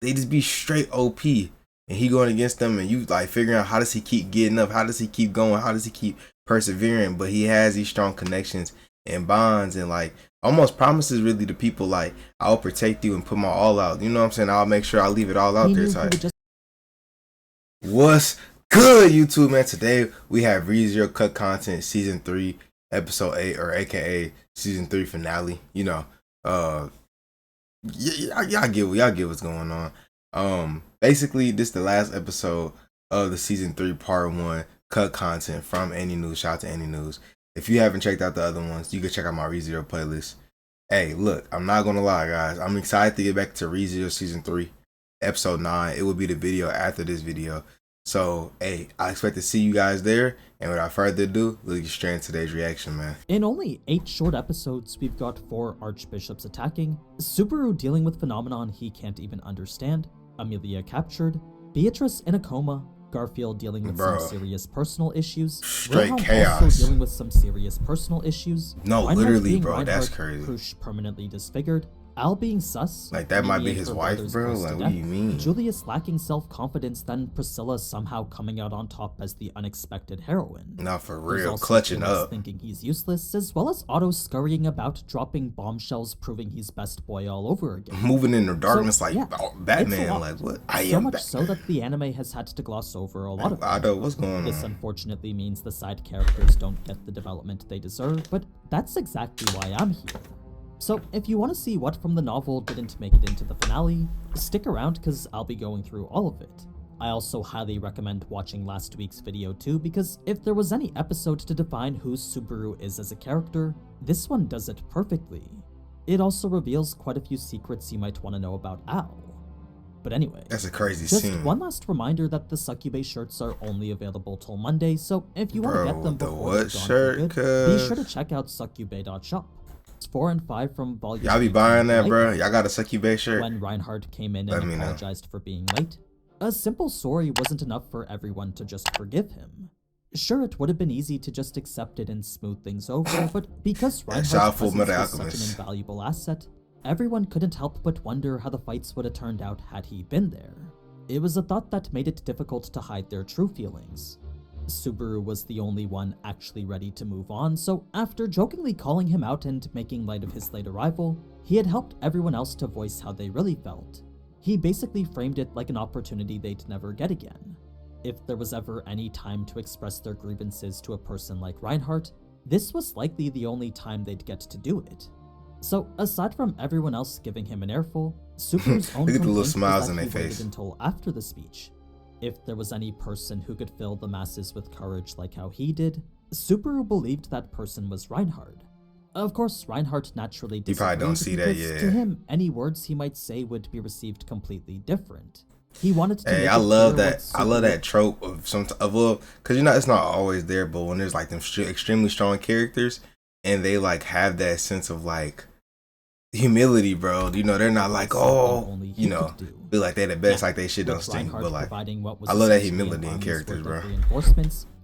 they just be straight OP, and he going against them, and you like figuring out how does he keep getting up, how does he keep going, how does he keep persevering. But he has these strong connections and bonds, and like almost promises really to people like, I'll protect you and put my all out. You know what I'm saying? I'll make sure I leave it all out there. So what's good, YouTube, man? Today we have ReZero Cut Content Season 3 Episode 8, or aka Season 3 finale. You know, y'all get what's going on. Basically this is the last episode of the Season 3 Part 1 cut content from AniNews. Shout out to AniNews. If you haven't checked out the other ones, you can check out my ReZero playlist. Hey, look, I'm not gonna lie, guys. I'm excited to get back to ReZero Season 3 Episode 9. It will be the video after this video. So, hey, I expect to see you guys there. And without further ado, let's get straight into today's reaction, man. In only 8 short episodes, we've got 4 archbishops attacking, Subaru dealing with phenomenon he can't even understand, Amelia captured, Beatrice in a coma, Garfield dealing with some serious personal issues, straight Wilhelm chaos, also dealing with some serious personal issues, no, Reinhardt literally, bro, Reinhardt, that's crazy. Krush permanently disfigured, Al being sus, like that might be his wife, bro. Like, what do you mean? Julius lacking self-confidence, then Priscilla somehow coming out on top as the unexpected heroine. Not for real, clutching up, thinking he's useless, as well as Otto scurrying about, dropping bombshells, proving he's best boy all over again. Moving in the darkness, so, like yeah, Batman. Like what? So much so that the anime has had to gloss over a lot of Otto, what's going on? This unfortunately means the side characters don't get the development they deserve, but that's exactly why I'm here. So if you want to see what from the novel didn't make it into the finale, stick around because I'll be going through all of it. I also highly recommend watching last week's video too, because if there was any episode to define who Subaru is as a character, this one does it perfectly. It also reveals quite a few secrets you might want to know about Al. But anyway, that's a crazy just scene. One last reminder that the Succubate shirts are only available till Monday, so if you want to get them before they're gone for good, be sure to check out succubate.shop. 4 and 5 from volume. Y'all be buying that, bro. Y'all got a Succubate shirt. When Reinhardt came in and apologized for being late, a simple sorry wasn't enough for everyone to just forgive him. Sure, it would have been easy to just accept it and smooth things over, but because Reinhardt's presence was such an invaluable asset, everyone couldn't help but wonder how the fights would have turned out had he been there. It was a thought that made it difficult to hide their true feelings. Subaru was the only one actually ready to move on, so after jokingly calling him out and making light of his late arrival, he had helped everyone else to voice how they really felt. He basically framed it like an opportunity they'd never get again. If there was ever any time to express their grievances to a person like Reinhardt, this was likely the only time they'd get to do it. So aside from everyone else giving him an earful, Subaru's own look at the little complaint smiles was that on he their waited face until after the speech. If there was any person who could fill the masses with courage like how he did, Subaru believed that person was Reinhardt. Of course, Reinhardt naturally disagreed. You probably don't see that yet. To him, any words he might say would be received completely different. He wanted to. Hey, I love that. I love that trope of because you know it's not always there, but when there's like them extremely strong characters and they like have that sense of like humility, bro. You know, they're not like, oh, you know, be like they're the best, like they shit don't stink. But like, I love that humility in characters, bro.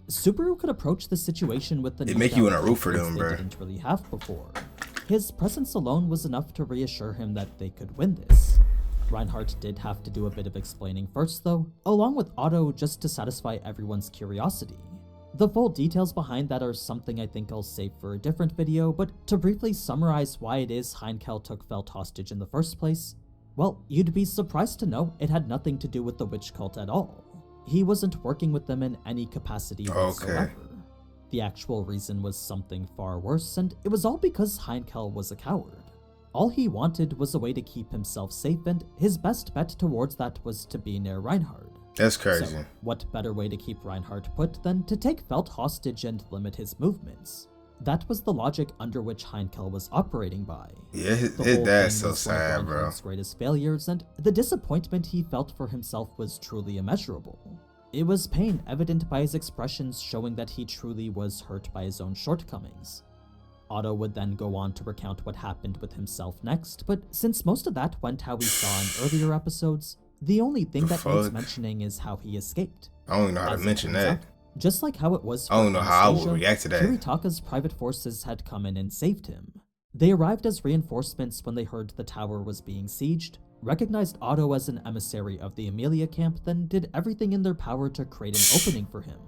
Subaru could approach the situation with the. It make you in a root for them, bro. They didn't really have before. His presence alone was enough to reassure him that they could win this. Reinhardt did have to do a bit of explaining first, though, along with Otto, just to satisfy everyone's curiosity. The full details behind that are something I think I'll save for a different video, but to briefly summarize why it is Heinkel took Felt hostage in the first place, well, you'd be surprised to know it had nothing to do with the witch cult at all. He wasn't working with them in any capacity whatsoever. The actual reason was something far worse, and it was all because Heinkel was a coward. All he wanted was a way to keep himself safe, and his best bet towards that was to be near Reinhardt. That's crazy. So, what better way to keep Reinhardt put than to take Felt hostage and limit his movements? That was the logic under which Heinkel was operating by. Yeah, his dad's so sad, bro. His greatest failures, and the disappointment he felt for himself was truly immeasurable. It was pain evident by his expressions, showing that he truly was hurt by his own shortcomings. Otto would then go on to recount what happened with himself next, but since most of that went how we saw in earlier episodes, the only thing that needs mentioning is how he escaped. I don't even know how to mention that. Just like how it was for I don't know how I would react to that. Kiritaka's private forces had come in and saved him. They arrived as reinforcements when they heard the tower was being sieged, recognized Otto as an emissary of the Amelia camp, then did everything in their power to create an opening for him.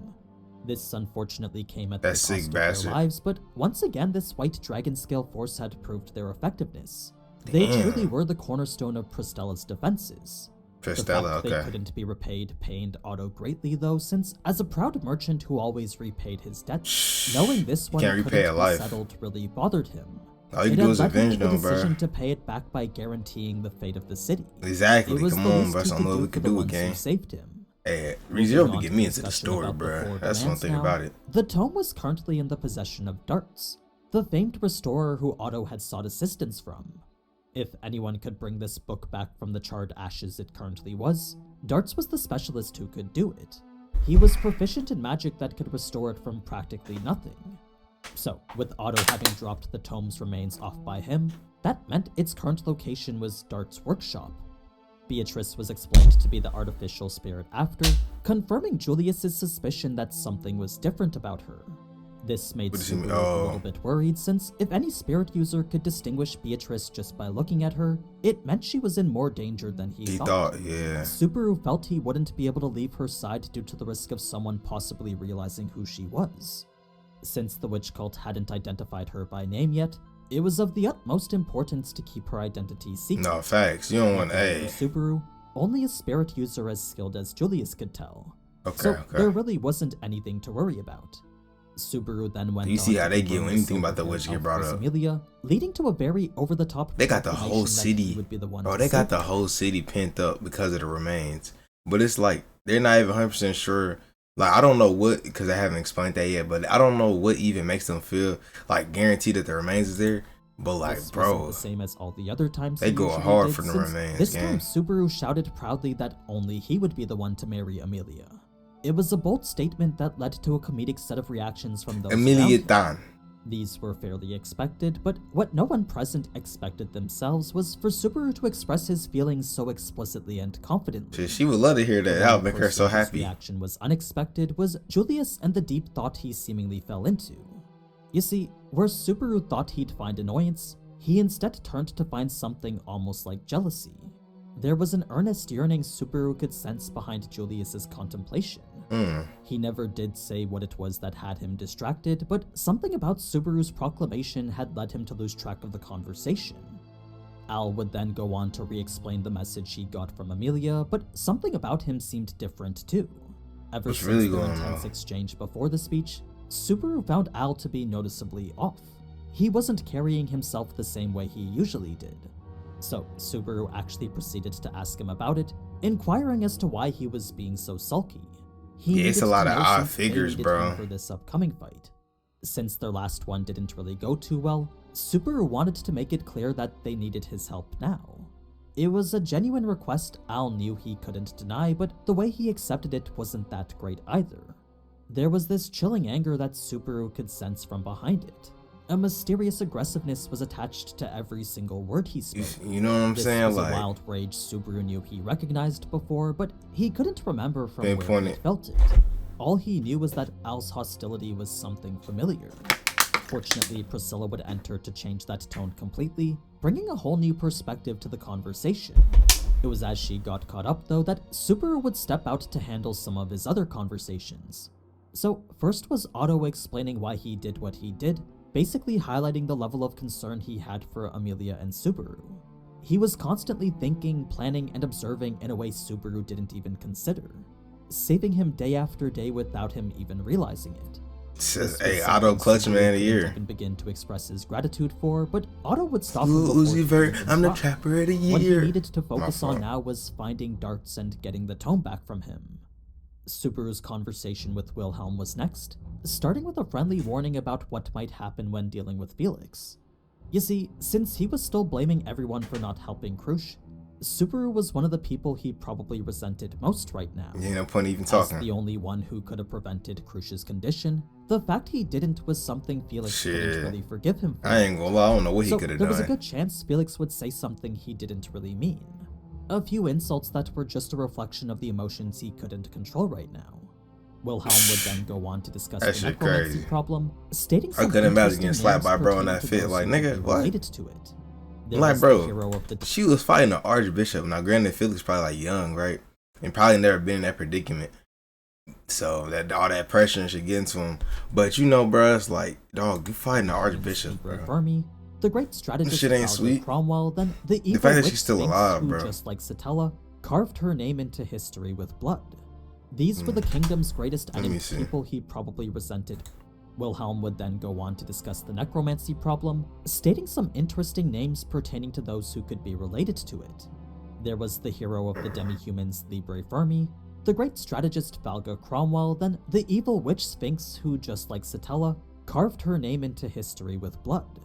This unfortunately came at the cost of their lives, but once again this white dragon scale force had proved their effectiveness. They truly were the cornerstone of Pristella's defenses. The fact they couldn't be repaid pained Otto greatly though, since as a proud merchant who always repaid his debts, knowing this one couldn't be settled really bothered him. All you can do is avenge them, bro. Decision to pay it back by guaranteeing the fate of the city. Exactly. Come on, bro. Something we could do again. Saved him. Hey, ReZero can get me into the story, bro. That's one thing about it. The tome was currently in the possession of Darts, the famed restorer who Otto had sought assistance from. If anyone could bring this book back from the charred ashes it currently was, Darts was the specialist who could do it. He was proficient in magic that could restore it from practically nothing. So, with Otto having dropped the tome's remains off by him, that meant its current location was Dart's workshop. Beatrice was explained to be the artificial spirit after, confirming Julius's suspicion that something was different about her. This made Subaru a little bit worried, since if any spirit user could distinguish Beatrice just by looking at her, it meant she was in more danger than he thought. Subaru felt he wouldn't be able to leave her side due to the risk of someone possibly realizing who she was. Since the witch cult hadn't identified her by name yet, it was of the utmost importance to keep her identity secret. No, facts. You don't want Subaru, only a spirit user as skilled as Julius could tell. So there really wasn't anything to worry about. Subaru then went. You see how they get when anything about the witch get brought up? Amelia, leading to a very over-the-top. They got the whole city. Bro, they got the whole city pent up because of the remains. But it's like they're not even 100% sure. Like, I don't know what, because I haven't explained that yet, but I don't know what even makes them feel like guaranteed that the remains is there. But like, this bro, the same as all the other times they go hard for the remains. This time, Subaru shouted proudly that only he would be the one to marry Amelia. It was a bold statement that led to a comedic set of reactions from those Amelia Tan. These were fairly expected, but what no one present expected themselves was for Subaru to express his feelings so explicitly and confidently. She would love to hear that. That would make her so happy. Reaction was unexpected was Julius and the deep thought he seemingly fell into. You see, where Subaru thought he'd find annoyance, he instead turned to find something almost like jealousy. There was an earnest yearning Subaru could sense behind Julius's contemplation. He never did say what it was that had him distracted, but something about Subaru's proclamation had led him to lose track of the conversation. Al would then go on to re-explain the message he got from Amelia, but something about him seemed different too. Ever since their intense exchange before the speech, Subaru found Al to be noticeably off. He wasn't carrying himself the same way he usually did. So Subaru actually proceeded to ask him about it, inquiring as to why he was being so sulky. It's a lot of odd figures, bro. For this upcoming fight. Since their last one didn't really go too well, Subaru wanted to make it clear that they needed his help now. It was a genuine request Al knew he couldn't deny, but the way he accepted it wasn't that great either. There was this chilling anger that Subaru could sense from behind it. A mysterious aggressiveness was attached to every single word he spoke. You know what I'm saying? This was a wild rage Subaru knew he recognized before, but he couldn't remember from where he felt it. All he knew was that Al's hostility was something familiar. Fortunately, Priscilla would enter to change that tone completely, bringing a whole new perspective to the conversation. It was as she got caught up, though, that Subaru would step out to handle some of his other conversations. So, first was Otto explaining why he did what he did, basically highlighting the level of concern he had for Amelia and Subaru. He was constantly thinking, planning, and observing in a way Subaru didn't even consider, saving him day after day without him even realizing it. Says, hey, Otto Clutch Man of the Year. And begin to express his gratitude for, but Otto would stop him I'm the Trapper of the Year. What he needed to focus on now was finding Darts and getting the tome back from him. Subaru's conversation with Wilhelm was next, starting with a friendly warning about what might happen when dealing with Felix. You see, since he was still blaming everyone for not helping Krush, Subaru was one of the people he probably resented most right now. Yeah, no point even talking. As the only one who could have prevented Krush's condition, the fact he didn't was something Felix couldn't really forgive him for. I ain't gonna lie, I don't know what he could have done. There was a good chance Felix would say something he didn't really mean. A few insults that were just a reflection of the emotions he couldn't control right now. Wilhelm would then go on to discuss the necromancy problem, stating I couldn't imagine getting slapped by bro in that fit. Like, nigga, what? Related to it. There like, was bro, the hero of the she was fighting the Archbishop. Now, granted, Felix probably like young, right? And probably never been in that predicament. So that all that pressure should get into him. But you know, bro, it's like, dog, you fighting the Archbishop, bro. Army, the great strategist shit ain't sweet. Cromwell, then the evil fact that witch she's still Sphinx, alive, who, bro. just like Satella, carved her name into history with blood. These were the kingdom's greatest enemies, people he probably resented. Wilhelm would then go on to discuss the necromancy problem, stating some interesting names pertaining to those who could be related to it. There was the hero of the demi-humans Libre Fermi, the great strategist Valga Cromwell, then the evil witch Sphinx who, just like Satella, carved her name into history with blood.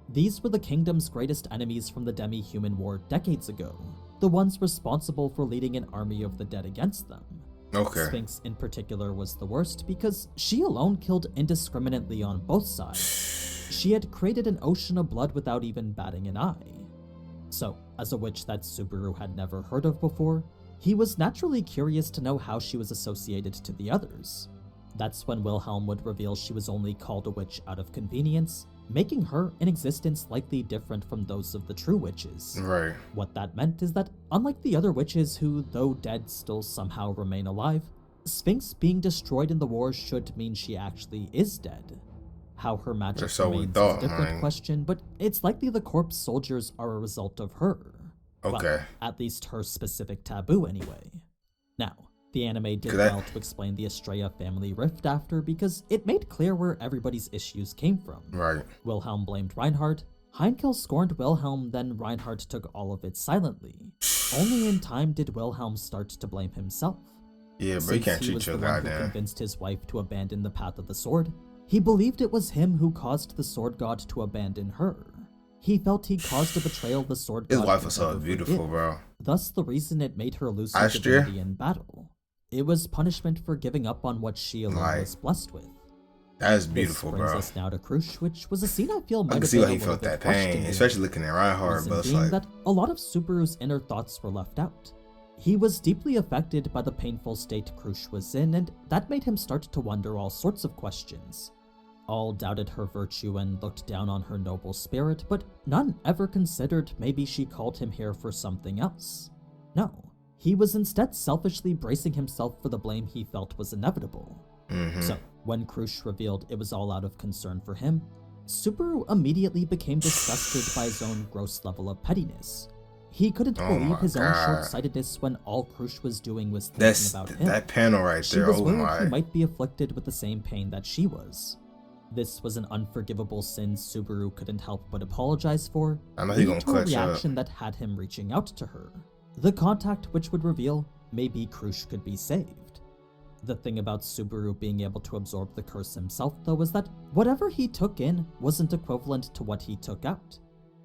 These were the kingdom's greatest enemies from the demi-human war decades ago, the ones responsible for leading an army of the dead against them. Okay. Sphinx in particular was the worst because she alone killed indiscriminately on both sides. She had created an ocean of blood without even batting an eye. So, as a witch that Subaru had never heard of before, he was naturally curious to know how she was associated to the others. That's when Wilhelm would reveal she was only called a witch out of convenience, making her in existence likely different from those of the true witches. Right. What that meant is that, unlike the other witches who, though dead, still somehow remain alive, Sphinx being destroyed in the war should mean she actually is dead. How her magic remains is a different question, but it's likely the corpse soldiers are a result of her. Okay. Well, at least her specific taboo anyway. Now, the anime did well to explain the Estrella family rift after because it made clear where everybody's issues came from. Right. Wilhelm blamed Reinhardt, Heinkel scorned Wilhelm, then Reinhardt took all of it silently. Only in time did Wilhelm start to blame himself. Yeah, but you can't cheat your goddamn. He convinced his wife to abandon the path of the sword. He believed it was him who caused the sword god to abandon her. He felt he caused a betrayal the sword god. His wife was so beautiful, bro. Thus the reason it made her lose her divinity in battle. It was punishment for giving up on what she alone was blessed with. That is beautiful, this brings bro. us now to Krush, which was a scene I feel might have been I can see why he felt that pain, especially looking at Reinhardt, but it's like that a lot of Subaru's inner thoughts were left out. He was deeply affected by the painful state Krush was in, and that made him start to wonder all sorts of questions. All doubted her virtue and looked down on her noble spirit, but none ever considered maybe she called him here for something else. No, he was instead selfishly bracing himself for the blame he felt was inevitable. So, when Krush revealed it was all out of concern for him, Subaru immediately became disgusted by his own gross level of pettiness. He couldn't believe his own short-sightedness when all Krush was doing was thinking about him. That panel right there, she was worried he might be afflicted with the same pain that she was. This was an unforgivable sin Subaru couldn't help but apologize for, leading to a reaction that had him reaching out to her. The contact which would reveal maybe Krush could be saved. The thing about Subaru being able to absorb the curse himself, though, was that whatever he took in wasn't equivalent to what he took out.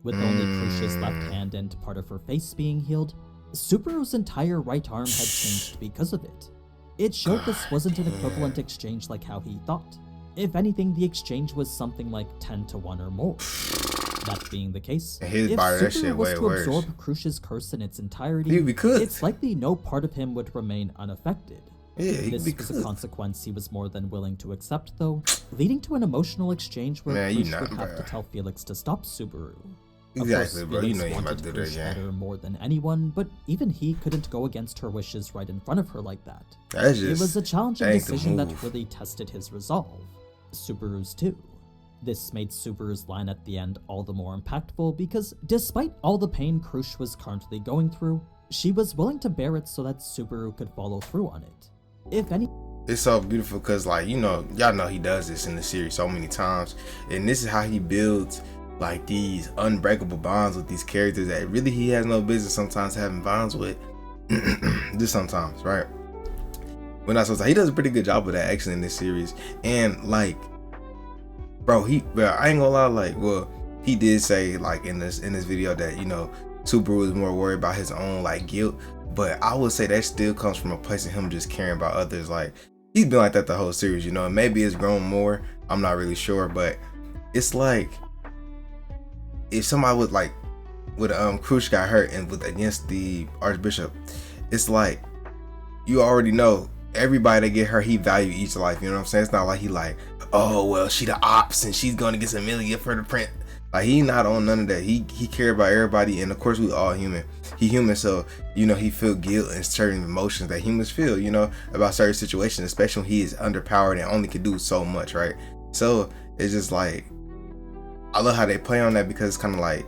With only Krush's left hand and part of her face being healed, Subaru's entire right arm had changed because of it. It showed this wasn't an equivalent exchange like how he thought. If anything, the exchange was something like 10 to 1 or more. That being the case, if Subaru was to absorb Krush's curse in its entirety, it's likely no part of him would remain unaffected. This was a consequence he was more than willing to accept, though, leading to an emotional exchange where Krush would have to tell Felix to stop Subaru. Exactly, bro. You know you're about to do that again. More than anyone, but even he couldn't go against her wishes right in front of her like that. It was a challenging decision that really tested his resolve. Subaru's too. This made Subaru's line at the end all the more impactful because despite all the pain Krush was currently going through, she was willing to bear it so that Subaru could follow through on it. If any, it's so beautiful because, like, you know, y'all know he does this in the series so many times, and this is how he builds like these unbreakable bonds with these characters that really he has no business sometimes having bonds with. Just sometimes, right? But not sometimes. He does a pretty good job of that actually in this series. And like, bro, I ain't gonna lie, like, well, he did say like in this video that, you know, Subaru is more worried about his own like guilt, but I would say that still comes from a place of him just caring about others. Like, he's been like that the whole series, you know, and maybe it's grown more, I'm not really sure, but it's like if somebody would like with Krush got hurt and with against the Archbishop, it's like you already know everybody that get hurt, he value each life, you know what I'm saying? It's not like he like, oh well, she the ops and she's gonna get some million for the print. Like, he not on none of that. He care about everybody, and of course we all human. He human, so he feel guilt and certain emotions that humans feel, about certain situations, especially when he is underpowered and only can do so much, right? So it's just like, I love how they play on that, because it's kind of like,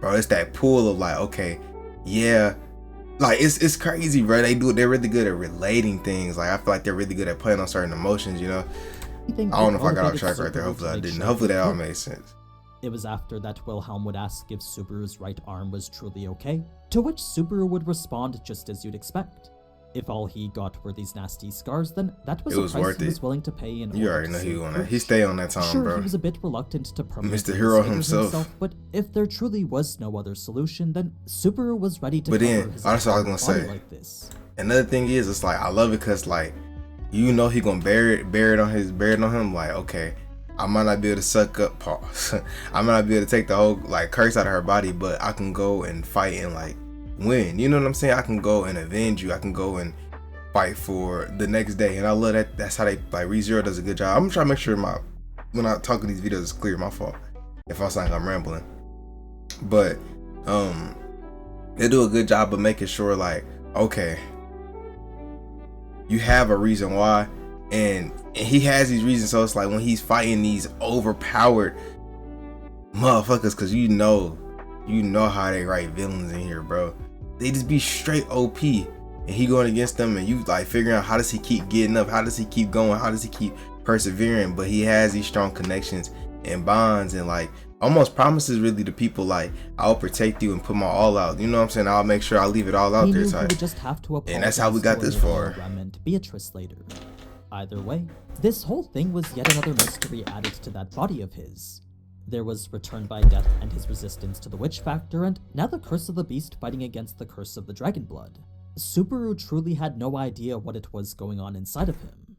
bro, it's that pool of like, okay, yeah, like it's crazy, bro. They're really good at relating things. Like, I feel like they're really good at playing on certain emotions, I don't know if I got off track right there. Hopefully I didn't. Hopefully that all made sense. It was after that Wilhelm would ask if Subaru's right arm was truly okay, to which Subaru would respond just as you'd expect. If all he got were these nasty scars, then that was a price he was willing to pay in order You already know he stay on that time, sure, bro. He was a bit reluctant to permanently Mr. Hero himself. But if there truly was no other solution, then Subaru was ready to cover his honestly, I was gonna say, like this. Another thing is, it's like, I love it because, like, he gonna bear it on him. Like, okay, I might not be able to suck up pause. I might not be able to take the whole like curse out of her body, but I can go and fight and like win. You know what I'm saying? I can go and avenge you. I can go and fight for the next day. And I love that. That's how they like ReZero does a good job. I'm trying to make sure when I talk in these videos, it's clear. My fault if I sound like I'm rambling. But they do a good job of making sure, like, okay, you have a reason why, and he has these reasons. So it's like when he's fighting these overpowered motherfuckers, because you know how they write villains in here, bro. They just be straight OP, and he going against them, and you like figuring out, how does he keep getting up, how does he keep going, how does he keep persevering? But he has these strong connections and bonds, and like almost promises really to people, like, I'll protect you and put my all out. You know what I'm saying? I'll make sure I leave it all out there. So he would just have to and that's how we got this far. And Beatrice later. Either way, this whole thing was yet another mystery added to that body of his. There was Return by Death and his resistance to the witch factor, and now the curse of the beast fighting against the curse of the dragon blood. Subaru truly had no idea what it was going on inside of him.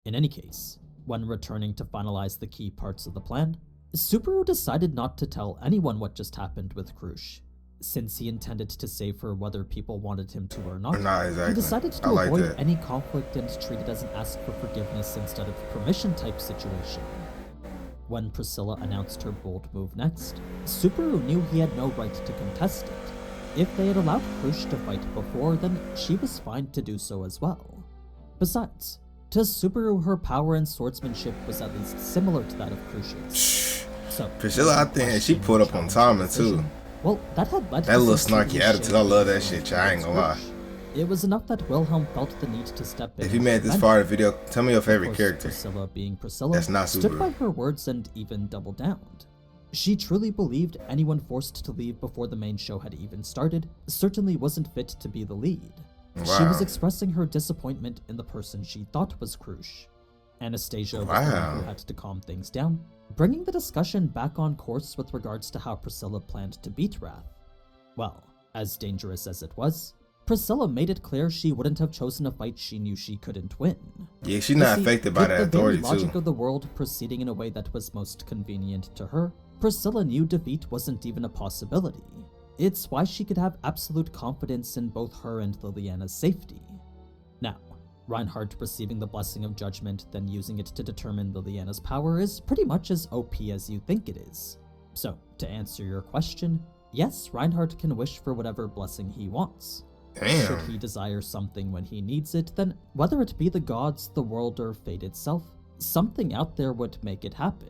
In any case, when returning to finalize the key parts of the plan, Subaru decided not to tell anyone what just happened with Krush. Since he intended to save her whether people wanted him to or not, exactly. He decided to avoid any conflict and treat it as an ask for forgiveness instead of permission type situation. When Priscilla announced her bold move next, Subaru knew he had no right to contest it. If they had allowed Krush to fight before, then she was fine to do so as well. Besides, to Subaru, her power and swordsmanship was at least similar to that of Krush's. So, Priscilla, I think she put up on timing too. Well, that had led that little snarky attitude. I love that shit. I ain't gonna lie. It was enough that Wilhelm felt the need to step in. If you made this far in the video, tell me your favorite character. Priscilla, being Priscilla, that's not Subaru, stood by her words and even doubled down. She truly believed anyone forced to leave before the main show had even started certainly wasn't fit to be the lead. Wow. She was expressing her disappointment in the person she thought was Krush. Anastasia was the one who had to calm things down, bringing the discussion back on course with regards to how Priscilla planned to beat Wrath. Well, as dangerous as it was, Priscilla made it clear she wouldn't have chosen a fight she knew she couldn't win. Yeah, she's not affected by that authority too. With the logic of the world proceeding in a way that was most convenient to her, Priscilla knew defeat wasn't even a possibility. It's why she could have absolute confidence in both her and Liliana's safety. Now, Reinhardt receiving the blessing of judgment, then using it to determine Liliana's power is pretty much as OP as you think it is. So, to answer your question, yes, Reinhardt can wish for whatever blessing he wants. Damn. Should he desire something when he needs it, then whether it be the gods, the world, or fate itself, something out there would make it happen.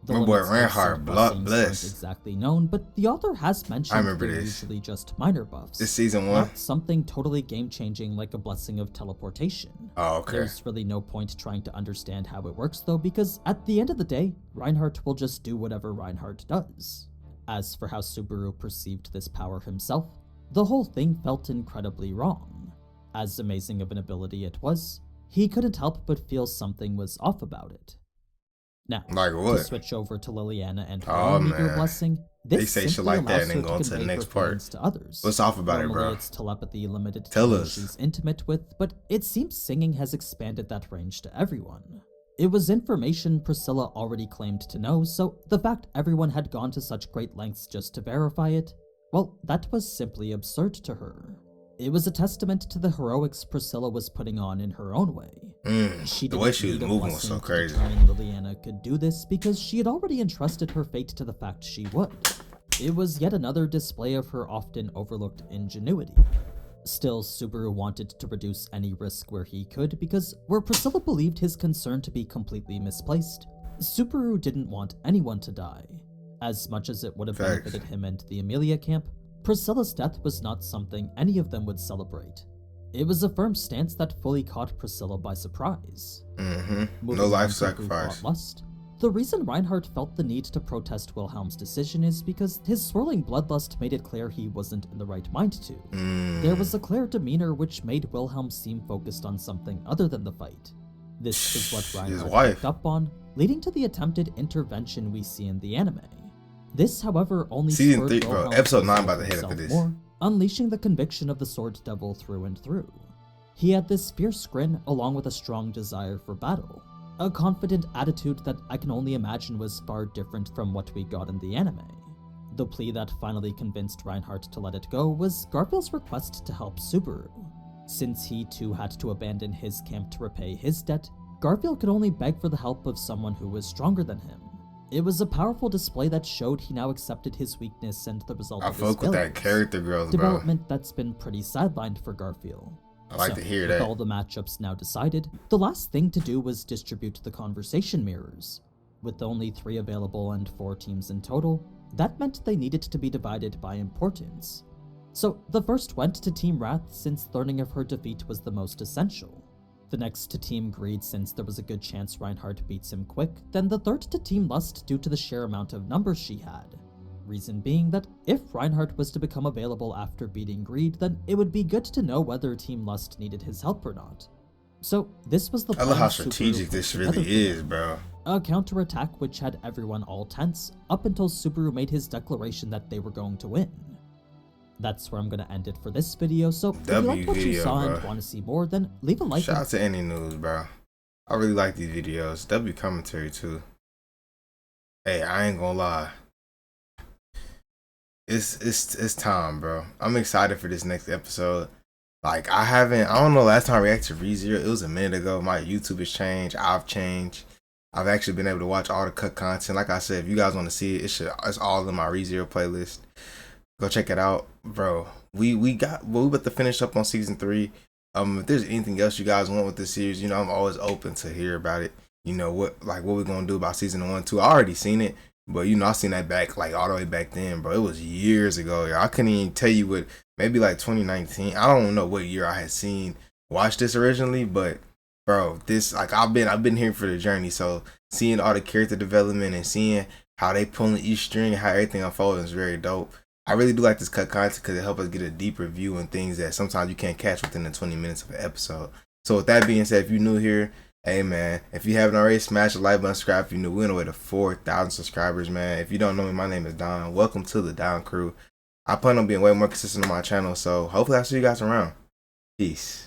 My boy Reinhardt, bless. Exactly known, but the author has mentioned they're usually just minor buffs. This season 1? Not something totally game-changing like a blessing of teleportation. Oh, okay. There's really no point trying to understand how it works though, because at the end of the day, Reinhardt will just do whatever Reinhardt does. As for how Subaru perceived this power himself, the whole thing felt incredibly wrong. As amazing of an ability it was, he couldn't help but feel something was off about it. Now, like what? To switch over to Liliana and her meager blessing, this they say shit like that and then go into the next part. To others. What's off about it, bro? It's telepathy limited to those she's intimate with, but it seems singing has expanded that range to everyone. It was information Priscilla already claimed to know, so the fact everyone had gone to such great lengths just to verify it, well, that was simply absurd to her. It was a testament to the heroics Priscilla was putting on in her own way. She The way didn't she was need a moving was blessing so to crazy. determine Liliana could do this because she had already entrusted her fate to the fact she would. It was yet another display of her often overlooked ingenuity. Still, Subaru wanted to reduce any risk where he could because where Priscilla believed his concern to be completely misplaced, Subaru didn't want anyone to die. As much as it would have benefited him and the Amelia camp, Priscilla's death was not something any of them would celebrate. It was a firm stance that fully caught Priscilla by surprise. No life sacrifice. The reason Reinhardt felt the need to protest Wilhelm's decision is because his swirling bloodlust made it clear he wasn't in the right mind to. There was a clear demeanor which made Wilhelm seem focused on something other than the fight. This is what Reinhardt picked up on, leading to the attempted intervention we see in the anime. This, however, only Season 3, bro. Episode 9 by the head after this. More, unleashing the conviction of the Sword Devil through and through. He had this fierce grin along with a strong desire for battle. A confident attitude that I can only imagine was far different from what we got in the anime. The plea that finally convinced Reinhardt to let it go was Garfield's request to help Subaru. Since he too had to abandon his camp to repay his debt, Garfield could only beg for the help of someone who was stronger than him. It was a powerful display that showed he now accepted his weakness and the result of his failures. I fuck with that character growth, bro. Development that's been pretty sidelined for Garfield. I like to hear that. With all the matchups now decided, the last thing to do was distribute the conversation mirrors. With only 3 available and 4 teams in total, that meant they needed to be divided by importance. So the first went to Team Wrath since learning of her defeat was the most essential. The next to Team Greed since there was a good chance Reinhardt beats him quick, then the third to Team Lust due to the sheer amount of numbers she had. Reason being that if Reinhardt was to become available after beating Greed, then it would be good to know whether Team Lust needed his help or not. So this was the I love how strategic this really is, bro. A counterattack which had everyone all tense, up until Subaru made his declaration that they were going to win. That's where I'm going to end it for this video, so if you liked what you saw and want to see more, then leave a like. Shout out to AniNews, bro. I really like these videos. W commentary too. Hey, I ain't gonna lie. It's time, bro. I'm excited for this next episode. Like I don't know, last time I reacted to ReZero, it was a minute ago. My YouTube has changed. I've changed. I've actually been able to watch all the cut content. Like I said, if you guys want to see it, it's all in my ReZero playlist. Go check it out, bro. We about to finish up on season 3. If there's anything else you guys want with this series, you know, I'm always open to hear about it. You know what we're gonna do about season 1, 2. I already seen it. But you know, I seen that back like all the way back then, bro. It was years ago. Yeah, I couldn't even tell you what. Maybe like 2019. I don't know what year I had watched this originally, but bro, this like I've been here for the journey. So seeing all the character development and seeing how they pulling each string and how everything unfolding is very dope. I really do like this cut content because it helps us get a deeper view on things that sometimes you can't catch within the 20 minutes of an episode. So with that being said, if you're new here, hey man, if you haven't already, smash the like button, subscribe if you're new. We're on the way to 4,000 subscribers, man. If you don't know me, my name is Don. Welcome to the Don Crew. I plan on being way more consistent on my channel, so hopefully I'll see you guys around. Peace.